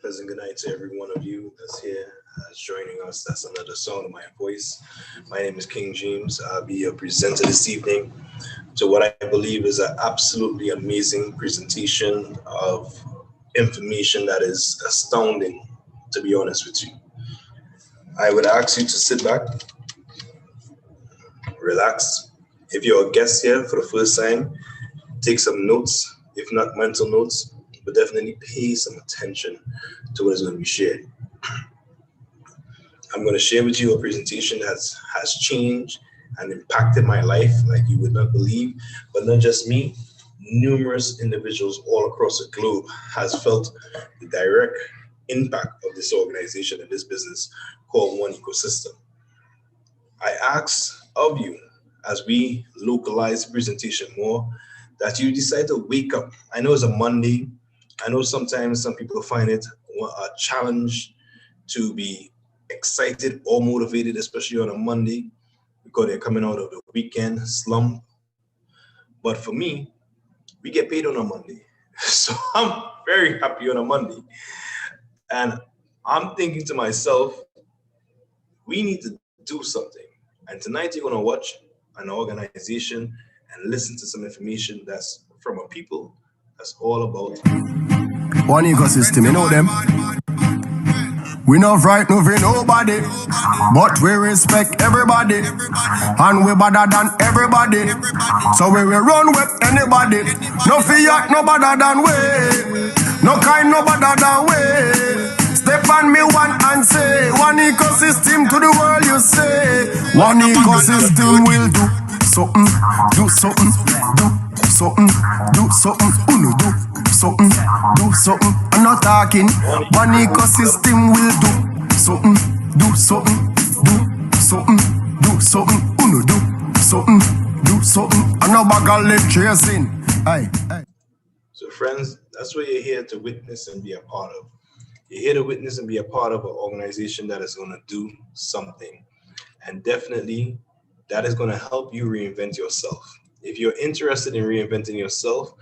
Pleasant good night to every one of you that's here, joining us. That's another song of my voice. My name is King James. I'll be your presenter this evening to what I believe is an absolutely amazing presentation of information that is astounding, to be honest with you. I would ask you to sit back, relax. If you're a guest here for the first time, take some notes, if not mental notes, but definitely pay some attention to what is going to be shared. I'm going to share with you a presentation that has changed and impacted my life like you would not believe, but not just me. Numerous individuals all across the globe has felt the direct impact of this organization and this business called One Ecosystem. I ask of you, as we localize the presentation more, that you decide to wake up. I know it's a Monday. I know sometimes some people find it a challenge to be excited or motivated, especially on a Monday, because they're coming out of the weekend slump. But for me, we get paid on a Monday. So I'm very happy on a Monday. And I'm thinking to myself, we need to do something. And tonight you're going to watch an organization and listen to some information that's from a people that's all about One ecosystem, you know them. We not frightened for nobody, but we respect everybody, and we better than everybody. So we will run with anybody. No fear, no better than we. No kind, no better than we. Step on me one and say, one ecosystem to the world you say. One ecosystem will do something, do something, do something, do something, do something, do something. I'm not talking. One ecosystem will do something, do something, do something, do something, do something, do something. I'm not bag of lip chasing. Hey. So friends, that's what you're here to witness and be a part of. You're here to witness and be a part of an organization that is going to do something. And definitely that is going to help you reinvent yourself. If you're interested in reinventing yourself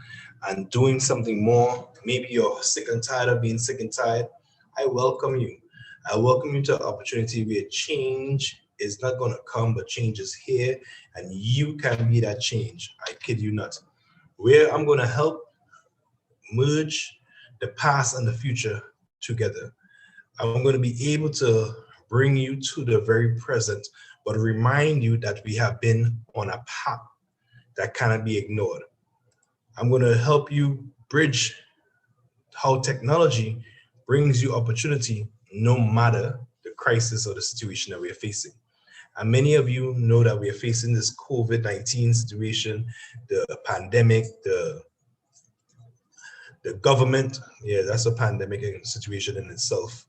and doing something more, maybe you're sick and tired of being sick and tired, I welcome you. I welcome you to an opportunity where change is not going to come, but change is here, and you can be that change. I kid you not. Where I'm going to help merge the past and the future together. I'm going to be able to bring you to the very present, but remind you that we have been on a path that cannot be ignored. I'm going to help you bridge how technology brings you opportunity no matter the crisis or the situation that we are facing. And many of you know that we are facing this COVID-19 situation, the pandemic, the government. Yeah, that's a pandemic situation in itself.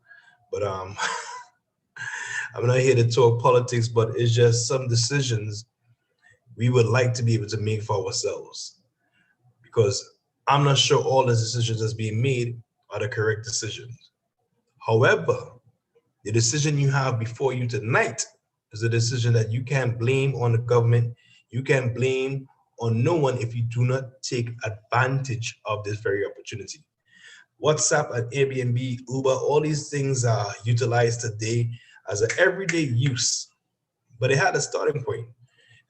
But I'm not here to talk politics, but it's just some decisions we would like to be able to make for ourselves, because I'm not sure all the decisions that's being made are the correct decisions. However, the decision you have before you tonight is a decision that you can't blame on the government. You can't blame on no one if you do not take advantage of this very opportunity. WhatsApp and Airbnb, Uber, all these things are utilized today as an everyday use, but it had a starting point.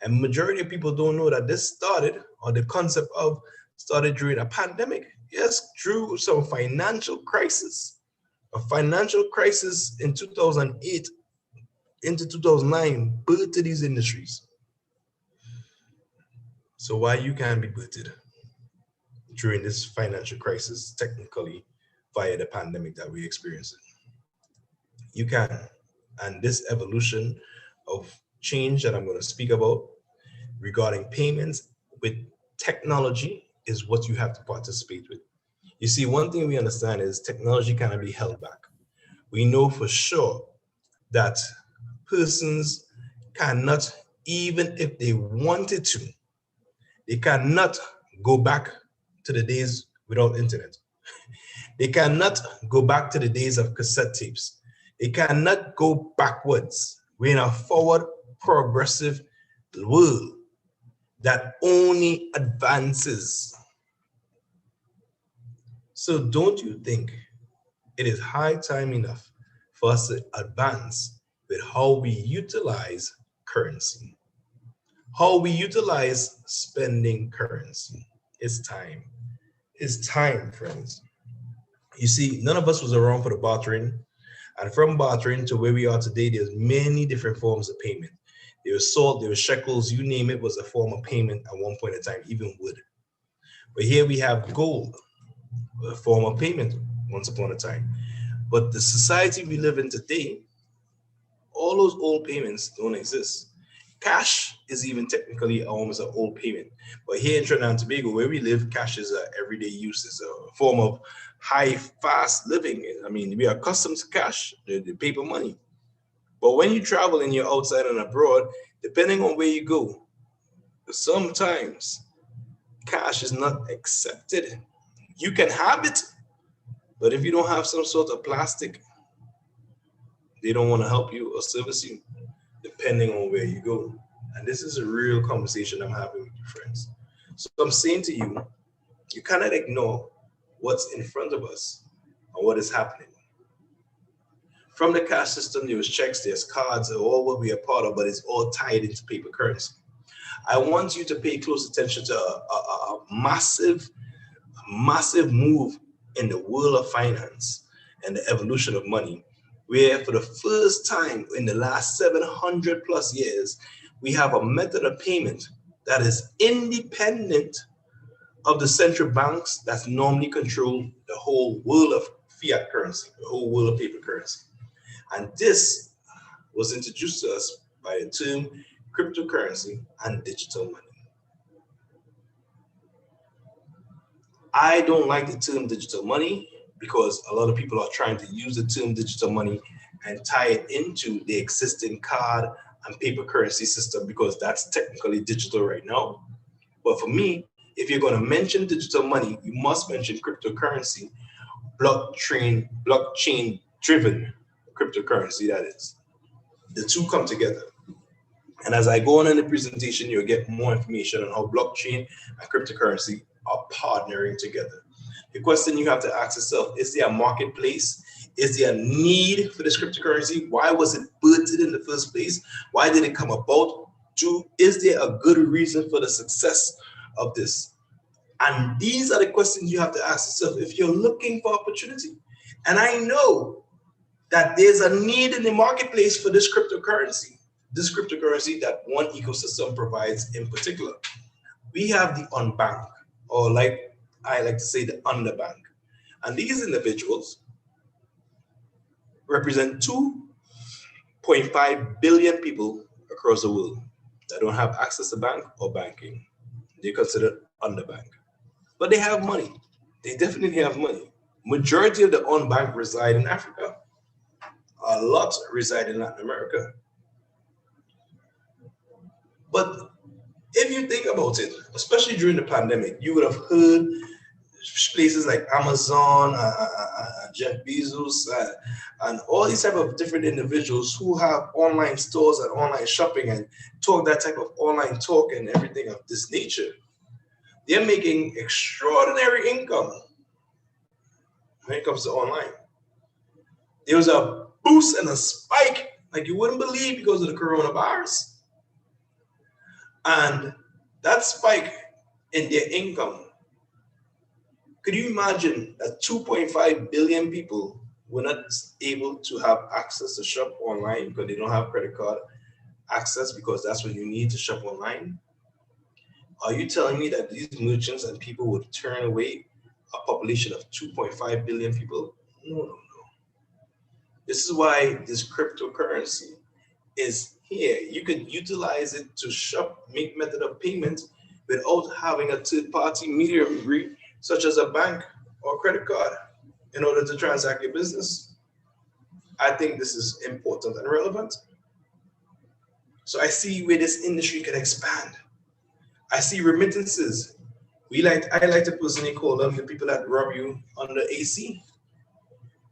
And majority of people don't know that this started, or the concept of started during a pandemic. Yes, through some financial crisis. A financial crisis in 2008 into 2009 birthed these industries. So why you can't be birthed during this financial crisis, technically via the pandemic that we experienced? You can. And this evolution of change that I'm going to speak about regarding payments with technology is what you have to participate with. You see, one thing we understand is technology cannot be held back. We know for sure that persons cannot, even if they wanted to, they cannot go back to the days without internet. They cannot go back to the days of cassette tapes. They cannot go backwards. We're in a forward, progressive world that only advances. So don't you think It is high time enough for us to advance with how we utilize currency, how we utilize spending currency. It's time. It's time, friends. You see, none of us was around for the bartering. And from bartering to where we are today, there's many different forms of payment. There was salt, there was shekels, you name it was a form of payment at one point in time, even wood. But here we have gold, a form of payment once upon a time. But the society we live in today, all those old payments don't exist. Cash is even technically almost an old payment. But here in Trinidad and Tobago, where we live, cash is an everyday use. It's a form of high, fast living. I mean, we are accustomed to cash, the paper money. But when you travel and you're outside and abroad, depending on where you go, sometimes cash is not accepted. You can have it, but if you don't have some sort of plastic, they don't want to help you or service you, depending on where you go. And this is a real conversation I'm having with you, friends. So I'm saying to you, you cannot ignore what's in front of us and what is happening. From the cash system, there's checks, there's cards, all what we are part of, but it's all tied into paper currency. I want you to pay close attention to a massive move in the world of finance and the evolution of money, where for the first time in the last 700 plus years, we have a method of payment that is independent of the central banks that's normally control the whole world of fiat currency, the whole world of paper currency. And this was introduced to us by the term cryptocurrency and digital money. I don't like the term digital money because a lot of people are trying to use the term digital money and tie it into the existing card and paper currency system because that's technically digital right now. But for me, if you're going to mention digital money, you must mention cryptocurrency, blockchain driven cryptocurrency, that is. The two come together. And as I go on in the presentation, you'll get more information on how blockchain and cryptocurrency are partnering together. The question you have to ask yourself, is there a marketplace? Is there a need for this cryptocurrency? Why was it birthed in the first place? Why did it come about? Is there a good reason for the success of this? And these are the questions you have to ask yourself if you're looking for opportunity. And I know that there's a need in the marketplace for this cryptocurrency that one ecosystem provides in particular. We have the unbanked, or like I like to say, the underbanked. And these individuals represent 2.5 billion people across the world that don't have access to bank or banking. They're considered underbanked. But they have money. They definitely have money. Majority of the unbanked reside in Africa. A lot reside in Latin America. But if you think about it, especially during the pandemic, you would have heard places like Amazon, Jeff Bezos, and all these type of different individuals who have online stores and online shopping and talk that type of online talk and everything of this nature. They're making extraordinary income when it comes to online. There was a boost and a spike like you wouldn't believe because of the coronavirus. And that spike in their income, could you imagine that 2.5 billion people were not able to have access to shop online because they don't have credit card access, because that's what you need to shop online? Are you telling me that these merchants and people would turn away a population of 2.5 billion people? No. This is why this cryptocurrency is here. You can utilize it to shop, make method of payment without having a third-party intermediary such as a bank or credit card in order to transact your business. I think this is important and relevant. So I see where this industry can expand. I see remittances. I like to personally call them the people that rob you under AC.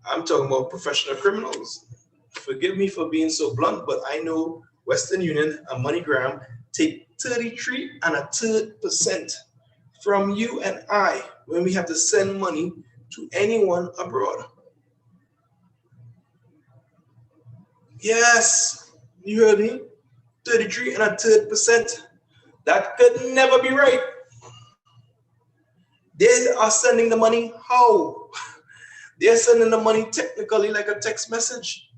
I'm talking about professional criminals. Forgive me for being so blunt, but I know Western Union and MoneyGram take 33 1/3% from you and I when we have to send money to anyone abroad. Yes, you heard me. 33 and a third percent. That could never be right. They are sending the money how? They're sending the money technically like a text message.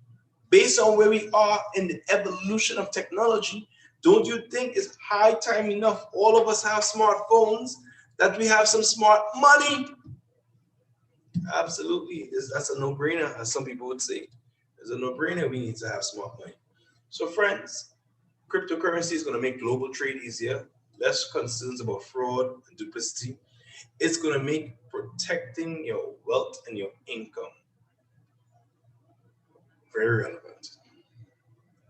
Based on where we are in the evolution of technology, don't you think it's high time enough all of us have smartphones that we have some smart money? Absolutely. That's a no-brainer, as some people would say. It's a no-brainer. We need to have smart money. So friends, cryptocurrency is going to make global trade easier, less concerns about fraud and duplicity. It's going to make protecting your wealth and your income very relevant.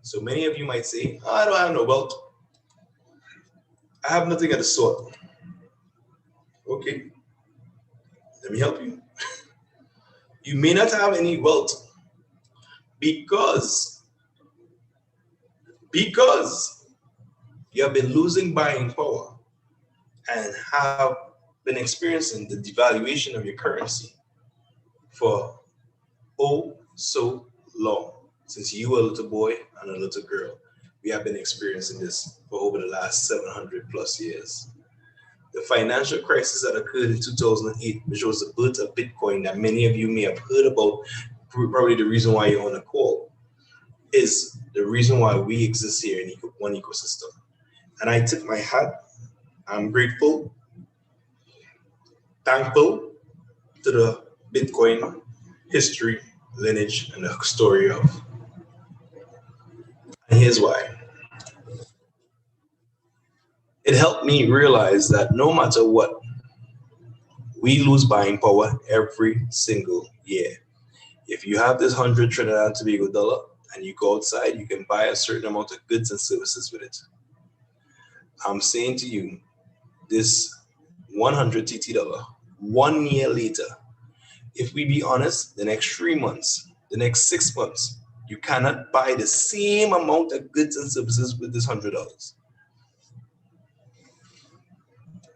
So many of you might say, oh, I don't have no wealth. I have nothing of the sort. Okay, let me help you. You may not have any wealth because you have been losing buying power and have been experiencing the devaluation of your currency for oh so long. Since you were a little boy and a little girl, we have been experiencing this for over the last 700 plus years. The financial crisis that occurred in 2008, which was the birth of Bitcoin that many of you may have heard about, probably the reason why you're on the call, is the reason why we exist here in one ecosystem. And I tip my hat. I'm grateful, thankful to the Bitcoin history, lineage, and the story of. And here's why. It helped me realize that no matter what, we lose buying power every single year. If you have this 100 Trinidad and Tobago dollar and you go outside, you can buy a certain amount of goods and services with it. I'm saying to you, this 100 TT dollar, 1 year later, if we be honest, the next 3 months, the next 6 months, you cannot buy the same amount of goods and services with this $100.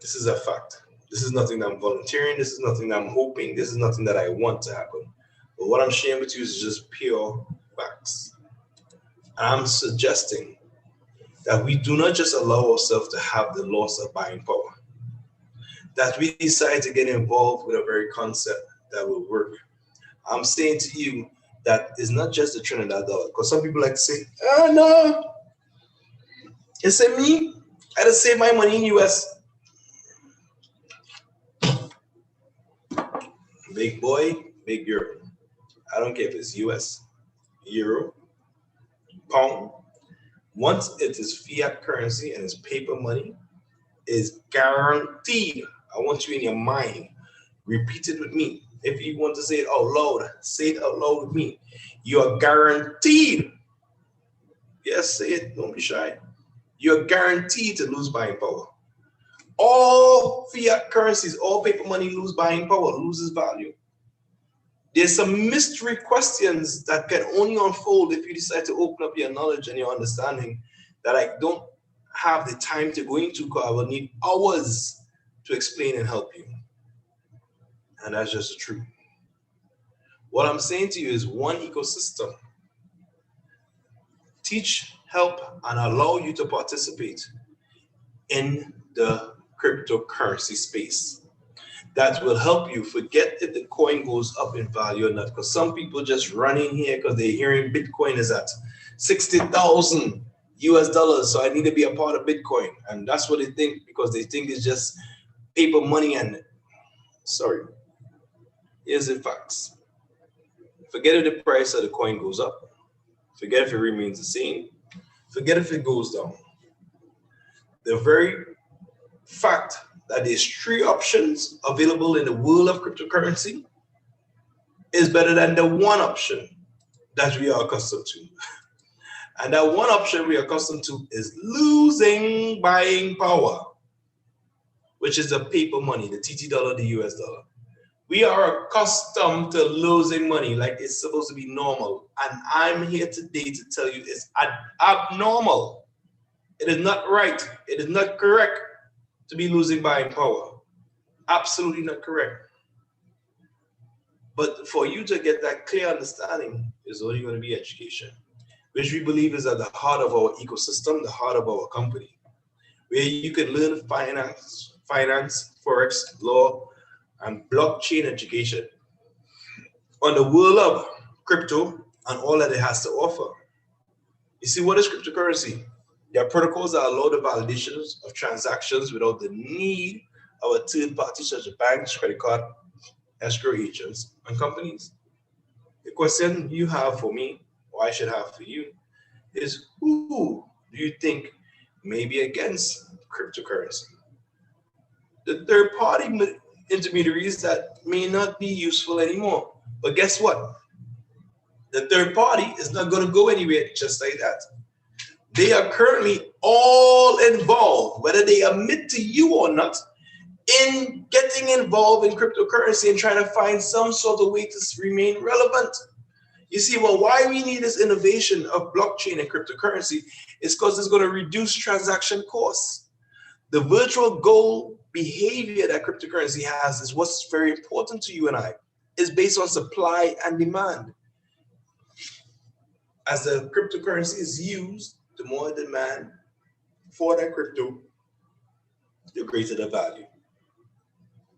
This is a fact. This is nothing that I'm volunteering. This is nothing that I'm hoping. This is nothing that I want to happen. But what I'm sharing with you is just pure facts. I'm suggesting that we do not just allow ourselves to have the loss of buying power, that we decide to get involved with a very concept that will work. I'm saying to you that it's not just the Trinidad dollar, because some people like to say, oh no, it's me, I just save my money in US. Big boy, big girl. I don't care if it's US, euro, pound. Once it is fiat currency and it's paper money, is guaranteed. I want you in your mind. Repeat it with me. If you want to say it out loud, say it out loud with me. You are guaranteed. Yes, say it. Don't be shy. You're guaranteed to lose buying power. All fiat currencies, all paper money lose buying power, loses value. There's some mystery questions that can only unfold if you decide to open up your knowledge and your understanding that I don't have the time to go into, because I will need hours to explain and help you. And that's just the truth. What I'm saying to you is one ecosystem. Teach, help, and allow you to participate in the cryptocurrency space. That will help you forget if the coin goes up in value or not. Because some people just run in here because they're hearing Bitcoin is at 60,000 US dollars. So I need to be a part of Bitcoin. And that's what they think, because they think it's just paper money. And sorry, here's the facts. Forget if the price of the coin goes up. Forget if it remains the same. Forget if it goes down. The very fact that there's 3 options available in the world of cryptocurrency is better than the one option that we are accustomed to. And that one option we are accustomed to is losing buying power, which is the paper money, the TT dollar, the US dollar. We are accustomed to losing money like it's supposed to be normal. And I'm here today to tell you it's abnormal. It is not right. It is not correct to be losing buying power. Absolutely not correct. But for you to get that clear understanding is only going to be education. which we believe is at the heart of our ecosystem, the heart of our company, where you can learn finance, forex, law, and blockchain education on the world of crypto and all that it has to offer. You see, what is cryptocurrency? There are protocols that allow the validations of transactions without the need of a third party such as banks, credit card, escrow agents, and companies. The question you have for me, or I should have for you, is who do you think may be against cryptocurrency? The third party intermediaries that may not be useful anymore. But guess what? The third party is not going to go anywhere just like that. They are currently all involved, whether they admit to you or not, in getting involved in cryptocurrency and trying to find some sort of way to remain relevant. You see, well, why we need this innovation of blockchain and cryptocurrency is because it's going to reduce transaction costs. The virtual gold behavior that cryptocurrency has is what's very important to you and I. It's based on supply and demand. As the cryptocurrency is used, the more demand for that crypto, the greater the value.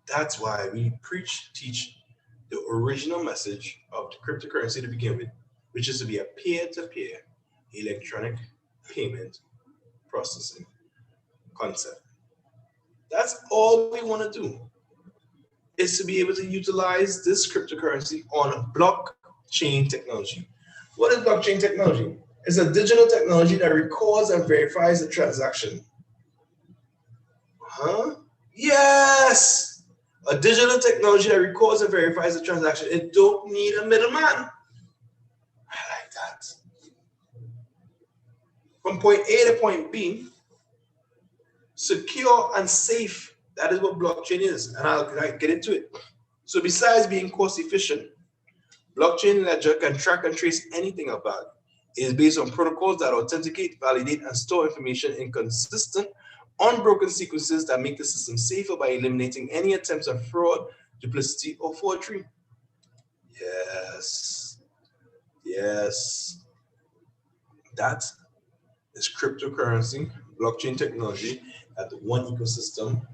That's why we teach the original message of the cryptocurrency to begin with, which is to be a peer-to-peer electronic payment processing concept. That's all we want to do, is to be able to utilize this cryptocurrency on blockchain technology. What is blockchain technology? It's a digital technology that records and verifies the transaction. Yes! A digital technology that records and verifies the transaction. It don't need a middleman. I like that. From point A to point B, secure and safe. That is what blockchain is, and I'll get into it. So besides being cost efficient, blockchain ledger can track and trace anything of value. It is based on protocols that authenticate, validate, and store information in consistent, unbroken sequences that make the system safer by eliminating any attempts of fraud, duplicity, or forgery. Yes. That is cryptocurrency, blockchain technology that the One Ecosystem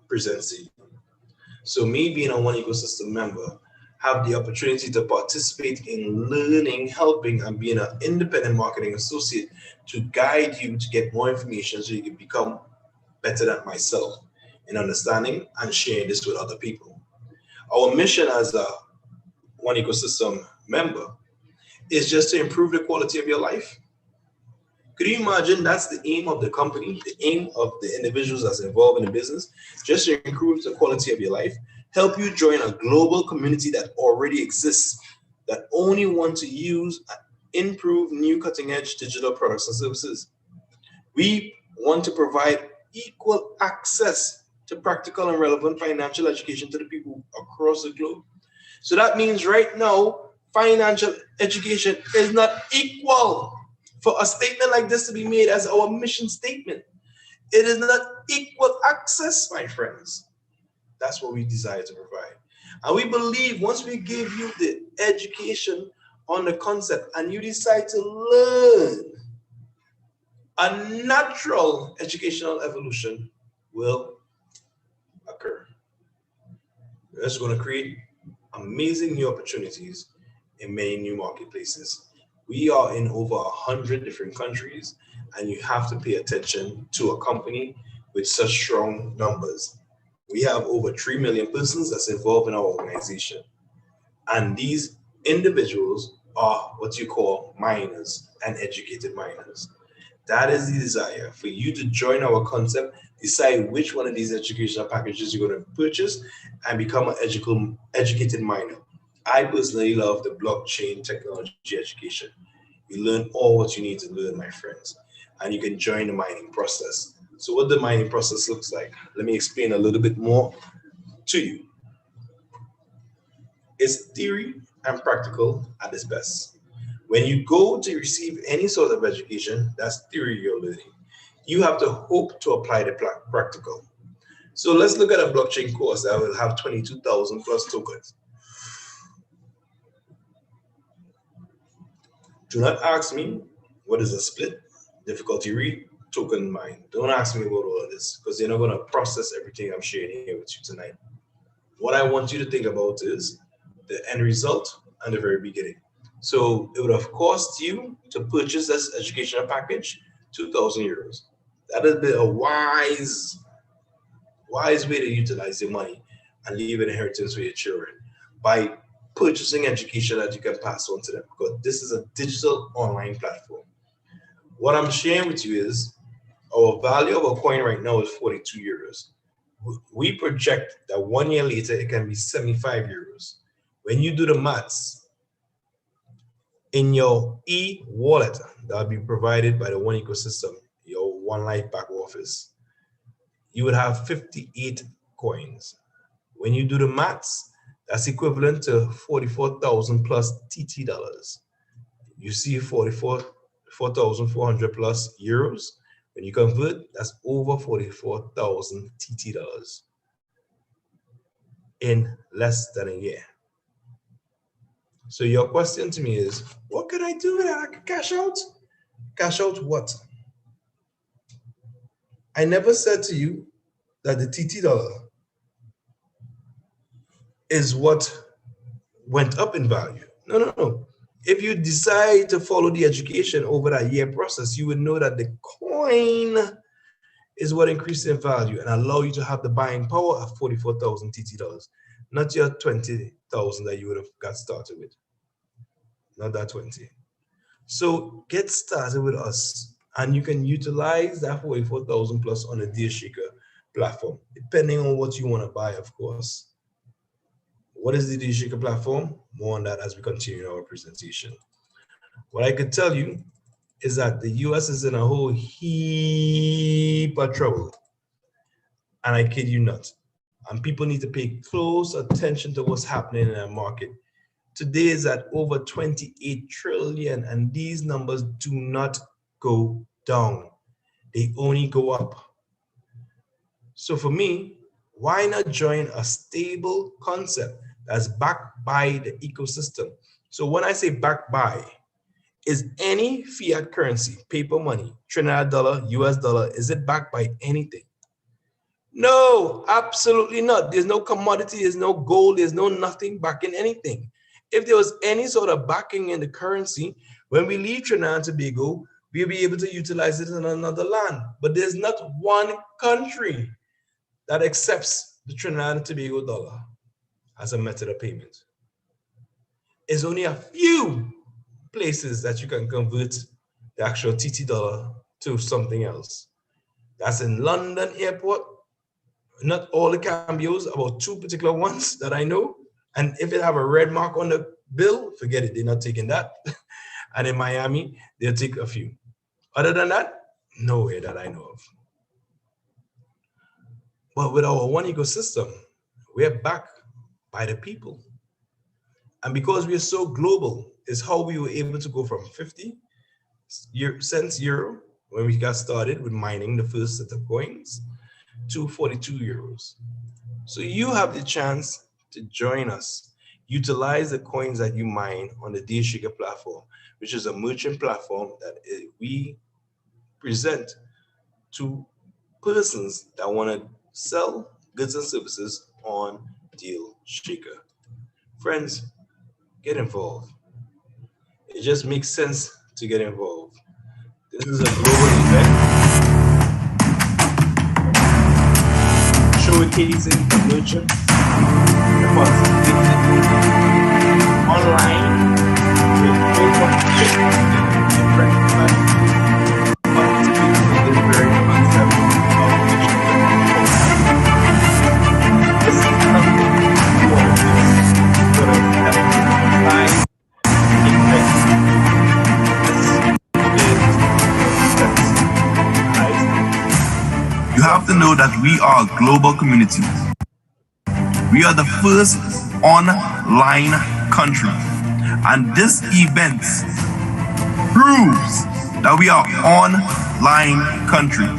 presents to you. So me being a One Ecosystem member, have the opportunity to participate in learning, helping, and being an independent marketing associate to guide you to get more information so you can become better than myself in understanding and sharing this with other people. Our mission as a One Ecosystem member is just to improve the quality of your life. Could you imagine that's the aim of the company, the aim of the individuals that's involved in the business, just to improve the quality of your life, help you join a global community that already exists, that only want to use and improve new cutting-edge digital products and services. We want to provide equal access to practical and relevant financial education to the people across the globe. So that means right now, financial education is not equal. For a statement like this to be made as our mission statement, it is not equal access, my friends. That's what we desire to provide. And we believe once we give you the education on the concept and you decide to learn, a natural educational evolution will occur. That's going to create amazing new opportunities in many new marketplaces. We are in over 100 different countries, and you have to pay attention to a company with such strong numbers. We have over 3 million persons that's involved in our organization. And these individuals are what you call miners and educated miners. That is the desire for you to join our concept, decide which one of these educational packages you're going to purchase, and become an educated miner. I personally love the blockchain technology education. You learn all what you need to learn, my friends, and you can join the mining process. So what the mining process looks like, let me explain a little bit more to you. It's theory and practical at its best. When you go to receive any sort of education, that's theory you're learning. You have to hope to apply the practical. So let's look at a blockchain course that will have 22,000 plus tokens. Do not ask me what is a split, difficulty read, token mine. Don't ask me about all of this because they're not going to process everything I'm sharing here with you tonight. What I want you to think about is the end result and the very beginning. So it would have cost you to purchase this educational package 2,000 euros. That would be a wise way to utilize your money and leave an inheritance for your children by purchasing education that you can pass on to them, because this is a digital online platform. What I'm sharing with you is our value of a coin right now is 42 euros. We project that 1 year later it can be 75 euros. When you do the maths, in your e-wallet that will be provided by the One Ecosystem, your One Life back office, you would have 58 coins. When you do the maths, that's equivalent to 44,000 plus TT dollars. You see 4,400 plus euros. When you convert, that's over 44,000 TT dollars in less than a year. So your question to me is, what can I do with that? I can cash out? Cash out what? I never said to you that the TT dollar is what went up in value. No. If you decide to follow the education over that year process, you would know that the coin is what increased in value and allow you to have the buying power of 44,000 TT dollars, not your 20,000 that you would have got started with. Not that 20. So get started with us and you can utilize that 44,000 plus on the Deal Shaker platform, depending on what you want to buy, of course. What is the Deal Shaker platform? More on that as we continue our presentation. What I could tell you is that the US is in a whole heap of trouble. And I kid you not. And people need to pay close attention to what's happening in our market. Today is at over 28 trillion, and these numbers do not go down. They only go up. So for me, why not join a stable concept that's backed by the ecosystem? So when I say backed by, is any fiat currency, paper money, Trinidad dollar, US dollar, is it backed by anything? No, absolutely not. There's no commodity, there's no gold, there's no nothing backing anything. If there was any sort of backing in the currency, when we leave Trinidad and Tobago, we'll be able to utilize it in another land. But there's not one country that accepts the Trinidad and Tobago dollar as a method of payment. There's only a few places that you can convert the actual TT dollar to something else. That's in London Airport. Not all the cambios, about 2 particular ones that I know. And if it have a red mark on the bill, forget it, they're not taking that. And in Miami, they'll take a few. Other than that, nowhere that I know of. But with our One Ecosystem, we're backed by the people. And because we're so global, is how we were able to go from 50 cents euro when we got started with mining the first set of coins to 42 euros. So you have the chance to join us. Utilize the coins that you mine on the Deal Shaker platform, which is a merchant platform that we present to persons that want to sell goods and services on Deal Shaker. Friends, get involved. It just makes sense to get involved. This is a global event showcasing the merchant participated online with over 50 different countries participating in this very concept of this is something you have to know that we are a global community. We are the first online country, and this event proves that we are online country.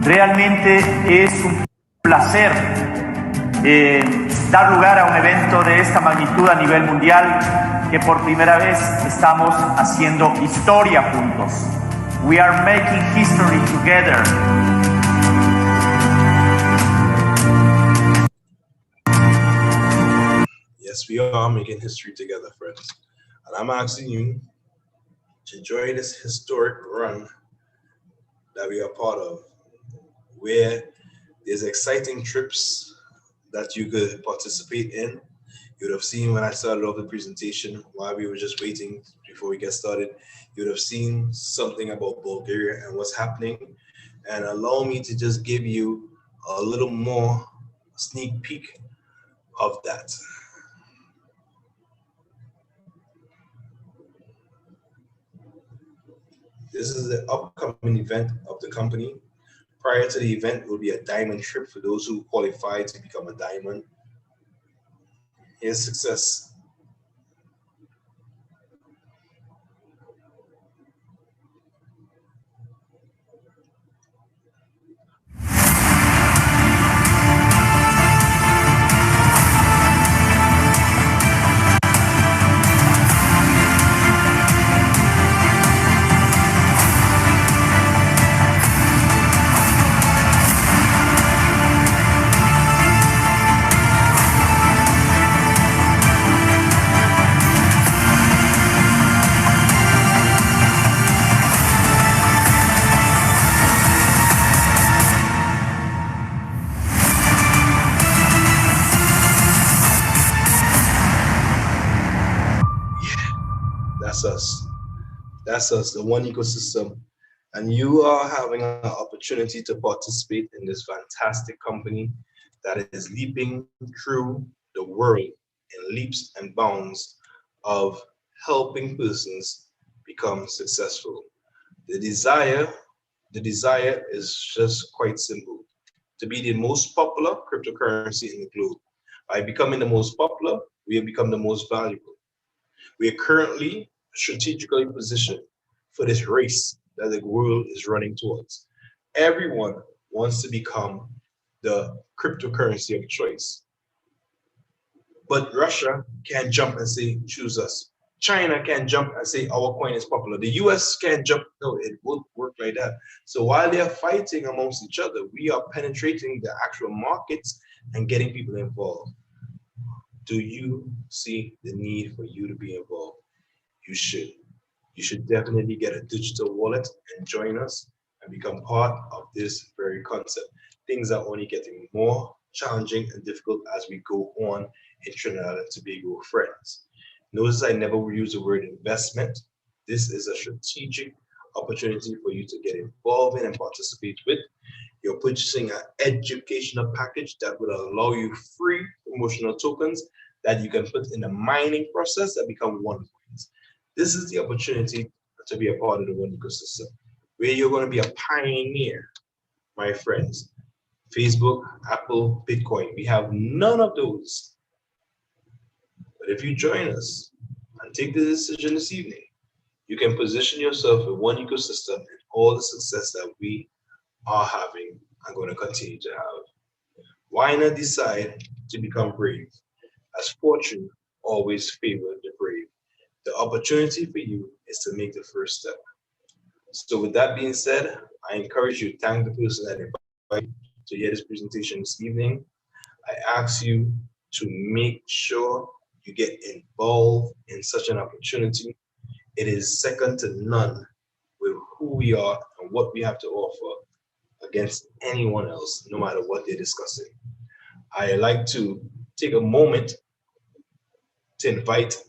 Realmente es un placer dar lugar a un evento de esta magnitud a nivel mundial que por primera vez estamos haciendo historia juntos. We are making history together. Yes, we are making history together, friends. And I'm asking you to join this historic run that we are part of, where there's exciting trips that you could participate in. You would have seen when I started off the presentation, while we were just waiting before we get started, you would have seen something about Bulgaria and what's happening. And allow me to just give you a little more sneak peek of that. This is the upcoming event of the company. Prior to the event will be a diamond trip for those who qualify to become a diamond. Here's success. That's us. That's us, the one ecosystem. And you are having an opportunity to participate in this fantastic company that is leaping through the world in leaps and bounds of helping persons become successful. The desire is just quite simple: to be the most popular cryptocurrency in the globe. By becoming the most popular, we have become the most valuable. We are currently strategically positioned for this race that the world is running towards. Everyone wants to become the cryptocurrency of choice. But Russia can't jump and say, choose us. China can't jump and say, our coin is popular. The US can't jump. No, it won't work like that. So while they're fighting amongst each other, we are penetrating the actual markets and getting people involved. Do you see the need for you to be involved? You should. You should definitely get a digital wallet and join us and become part of this very concept. Things are only getting more challenging and difficult as we go on in Trinidad and Tobago, friends. Notice I never use the word investment. This is a strategic opportunity for you to get involved in and participate with. You're purchasing an educational package that will allow you free promotional tokens that you can put in the mining process that become one coins. This is the opportunity to be a part of the one ecosystem, where you're going to be a pioneer, my friends. Facebook, Apple, Bitcoin, we have none of those. But if you join us and take the decision this evening, you can position yourself in one ecosystem and all the success that we are having and going to continue to have. Why not decide to become brave, as fortune always favors the brave? The opportunity for you is to make the first step. So with that being said, I encourage you to thank the person that invited you to hear this presentation this evening. I ask you to make sure you get involved in such an opportunity. It is second to none with who we are and what we have to offer against anyone else, no matter what they're discussing. I like to take a moment to invite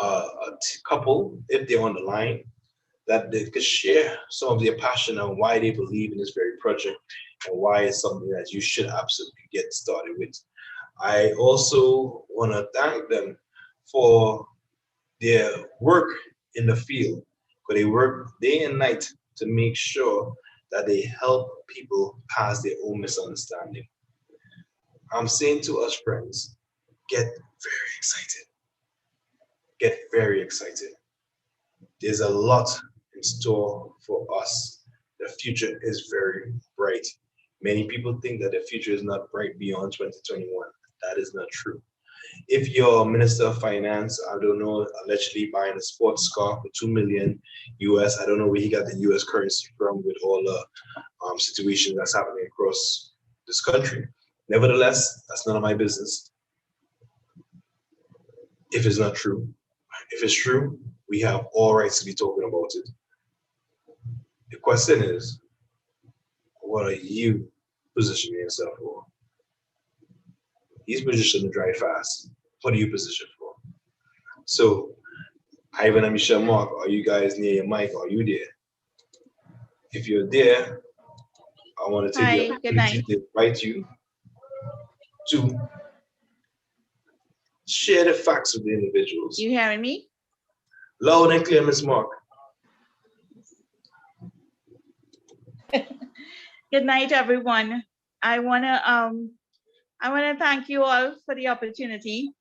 a couple, if they're on the line, that they could share some of their passion and why they believe in this very project and why it's something that you should absolutely get started with. I also want to thank them for their work in the field, because they work day and night to make sure that they help people pass their own misunderstanding. I'm saying to us, friends, get very excited. Get very excited. There's a lot in store for us. The future is very bright. Many people think that the future is not bright beyond 2021. That is not true. If your Minister of Finance, I don't know, allegedly buying a sports car for $2 million US, I don't know where he got the US currency from with all the situations that's happening across this country. Nevertheless, that's none of my business. If it's not true. If it's true, we have all rights to be talking about it. The question is, what are you positioning yourself for? He's positioned to drive fast. What are you positioned for? So, Ivan and Michelle Mark, are you guys near your mic? Are you there? If you're there, I want to take the opportunity to invite you to share the facts with the individuals. You hearing me? Loud and clear, Ms. Mark. Good night, everyone. I wanna thank you all for the opportunity.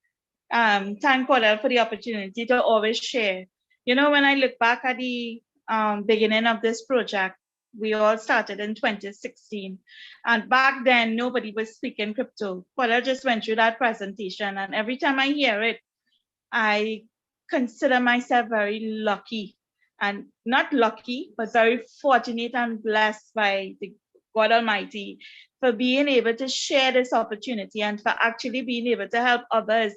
Thank Cordell for the opportunity to always share. You know, when I look back at the beginning of this project, we all started in 2016. And back then, nobody was speaking crypto. Cordell just went through that presentation. And every time I hear it, I consider myself very lucky. And not lucky, but very fortunate and blessed by the God Almighty for being able to share this opportunity and for actually being able to help others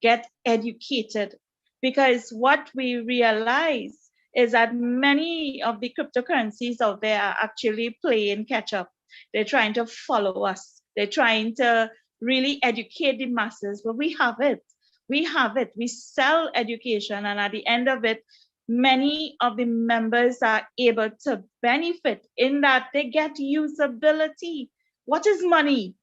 get educated. Because what we realize is that many of the cryptocurrencies out there are actually playing catch up. They're trying to follow us. They're trying to really educate the masses, but we have it. We have it. We sell education, and at the end of it, many of the members are able to benefit in that they get usability. What is money?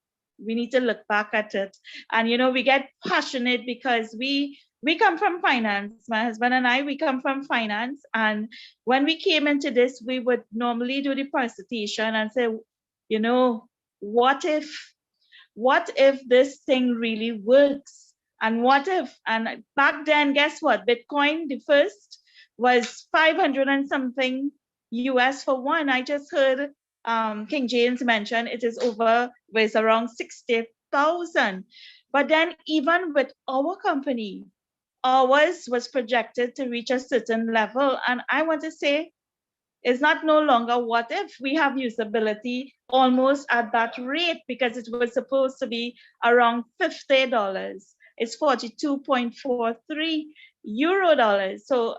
We need to look back at it. And, you know, we get passionate because we come from finance. My husband and I, we come from finance. And when we came into this, we would normally do the presentation and say, you know, what if this thing really works? And what if, and back then, guess what? Bitcoin, the first, was 500 and something US for one. I just heard King James mention it is around 60,000. But then even with our company, ours was projected to reach a certain level. And I want to say, it's not no longer what if. We have usability almost at that rate because it was supposed to be around $50. It's 42.43 euro dollars. So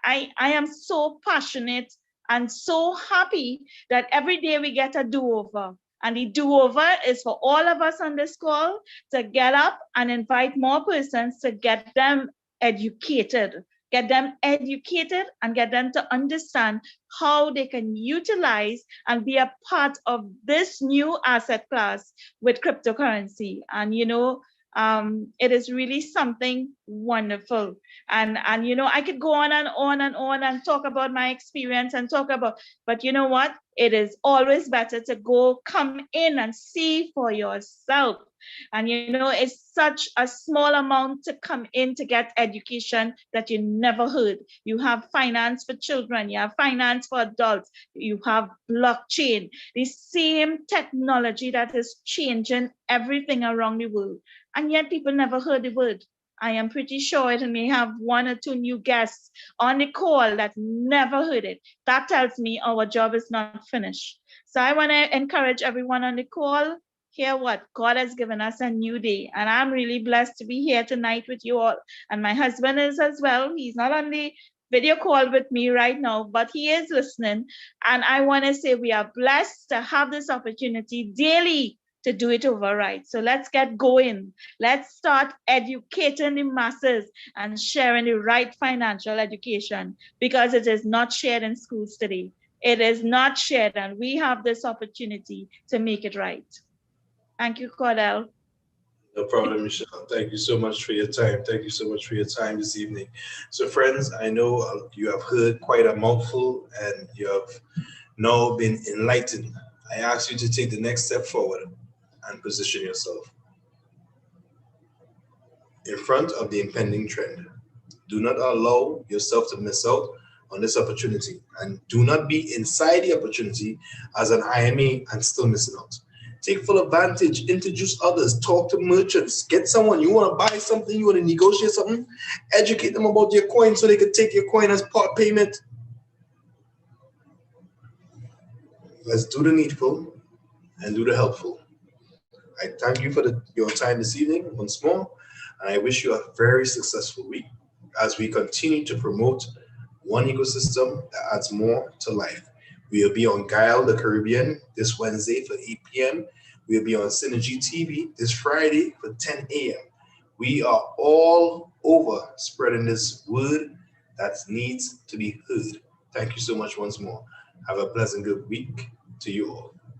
I am so passionate and so happy that every day we get a do-over. And the do-over is for all of us on this call to get up and invite more persons to get them educated. Get them educated and get them to understand how they can utilize and be a part of this new asset class with cryptocurrency. And, you know, it is really something wonderful. And you know, I could go on and on and on and talk about my experience and talk about, but you know what? It is always better to come in and see for yourself. And you know, it's such a small amount to come in to get education that you never heard. You have finance for children, you have finance for adults, you have blockchain, the same technology that is changing everything around the world. And yet people never heard the word. I am pretty sure it may have one or two new guests on the call that never heard it. That tells me our job is not finished. So I want to encourage everyone on the call, hear what God has given us a new day. And I'm really blessed to be here tonight with you all. And my husband is as well. He's not on the video call with me right now, but he is listening. And I want to say we are blessed to have this opportunity daily to do it over right. So let's get going. Let's start educating the masses and sharing the right financial education, because it is not shared in schools today. It is not shared, and we have this opportunity to make it right. Thank you, Cordell. No problem, Michelle. Thank you so much for your time. Thank you so much for your time this evening. So friends, I know you have heard quite a mouthful and you have now been enlightened. I ask you to take the next step forward and position yourself in front of the impending trend. Do not allow yourself to miss out on this opportunity, and do not be inside the opportunity as an IME and still missing out. Take full advantage, introduce others, talk to merchants, get someone, you want to buy something, you want to negotiate something, educate them about your coin so they can take your coin as part payment. Let's do the needful and do the helpful. I thank you for your time this evening once more, and I wish you a very successful week as we continue to promote one ecosystem that adds more to life. We'll be on Guile the Caribbean this Wednesday for 8 p.m. We'll be on Synergy TV this Friday for 10 a.m. We are all over spreading this word that needs to be heard. Thank you so much once more. Have a pleasant good week to you all.